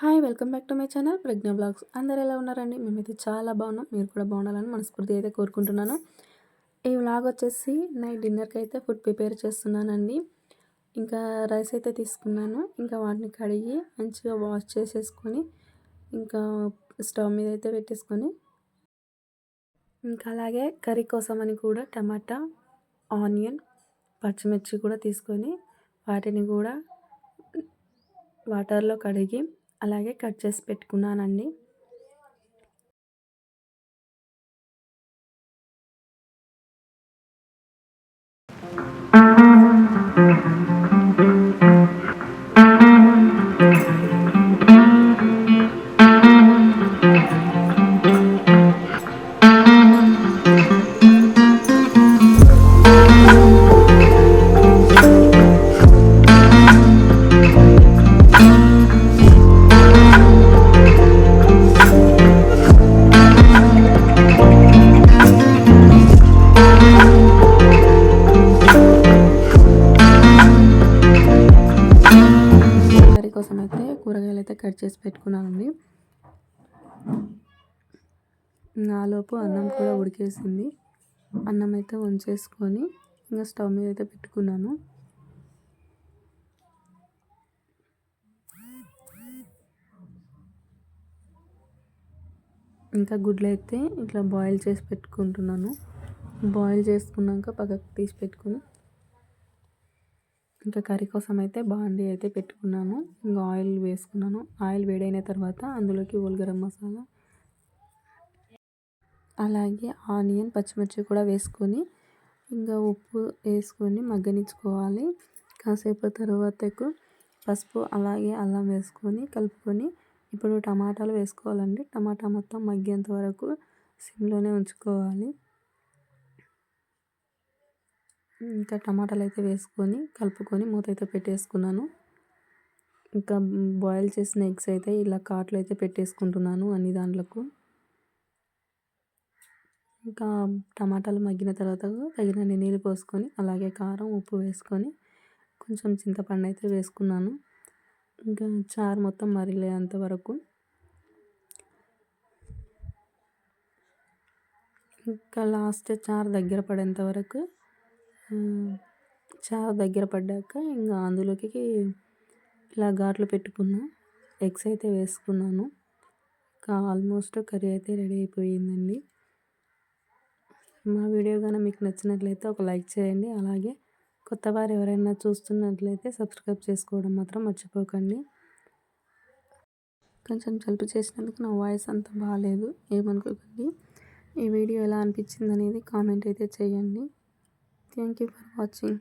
Hi! Welcome back to my channel Pragna vlogs. అందరూ ఎలా ఉన్నారండి? మేమైతే చాలా బాగున్నాం. మీరు కూడా బాగుండాలని మనస్ఫూర్తిగా అయితే కోరుకుంటున్నాను. ఈ వ్లాగ్ వచ్చేసి నైట్ డిన్నర్‌కి అయితే ఫుడ్ ప్రిపేర్ చేస్తున్నానండి. ఇంకా రైస్ అయితే తీసుకున్నాను. ఇంకా వాటిని కడిగి మంచిగా వాష్ చేసేసుకొని ఇంకా స్టవ్ మీద అయితే పెట్టేసుకొని ఇంకా అలాగే కర్రీ కోసమని కూడా టమాటా, ఆనియన్, పచ్చిమిర్చి కూడా తీసుకొని వాటిని కూడా వాటర్‌లో కడిగి అలాగే కట్ చేసి పెట్టుకున్నానండి. కోసం అయితే కూరగాయలు అయితే కట్ చేసి పెట్టుకున్నానండి. నాలోపు అన్నం కూడా ఉడికేసింది. అన్నం అయితే వంచేసుకొని ఇంకా స్టవ్ మీద అయితే పెట్టుకున్నాను. ఇంకా గుడ్లు అయితే ఇట్లా బాయిల్ చేసి పెట్టుకుంటున్నాను. బాయిల్ చేసుకున్నాక పక్కకు తీసి పెట్టుకుని ఇంకా కర్రీ కోసం అయితే బాండీ అయితే పెట్టుకున్నాను. ఇంకా ఆయిల్ వేసుకున్నాను. ఆయిల్ వేడైన తర్వాత అందులోకి హోల్ గరం మసాలా అలాగే ఆనియన్, పచ్చిమిర్చి కూడా వేసుకొని ఇంకా ఉప్పు వేసుకొని మగ్గనించుకోవాలి. కాసేపు తర్వాతకు పసుపు అలాగే అల్లం వేసుకొని కలుపుకొని ఇప్పుడు టమాటాలు వేసుకోవాలండి. టమాటా మొత్తం మగ్గేంత వరకు సిమ్లోనే ఉంచుకోవాలి. ఇంకా టమాటాలు అయితే వేసుకొని కలుపుకొని మూత అయితే పెట్టేసుకున్నాను. ఇంకా బాయిల్ చేసిన ఎగ్స్ అయితే ఇలా కాట్లు అయితే పెట్టేసుకుంటున్నాను అన్ని దాంట్లకు. ఇంకా టమాటాలు మగ్గిన తర్వాత తగినన్ని నీళ్ళు పోసుకొని అలాగే కారం, ఉప్పు వేసుకొని కొంచెం చింతపండు అయితే వేసుకున్నాను. ఇంకా చారు మొత్తం మరిగేంత వరకు ఇంకా లాస్ట్ చారు దగ్గర పడేంత వరకు చారు దగ్గర పడ్డాక ఇంకా అందులోకి ఇలా ఘాట్లు పెట్టుకున్న ఎగ్స్ అయితే వేసుకున్నాను. ఇంకా ఆల్మోస్ట్ కర్రీ అయితే రెడీ అయిపోయిందండి. మా వీడియో కానీ మీకు నచ్చినట్లయితే ఒక లైక్ చేయండి. అలాగే కొత్త వారు ఎవరైనా చూస్తున్నట్లయితే సబ్స్క్రైబ్ చేసుకోవడం మాత్రం మర్చిపోకండి. కొంచెం జలుబు చేసినందుకు నా వాయిస్ అంత బాగాలేదు, ఏమనుకోకండి. ఈ వీడియో ఎలా అనిపించింది అనేది కామెంట్ అయితే చేయండి. Thank you for watching.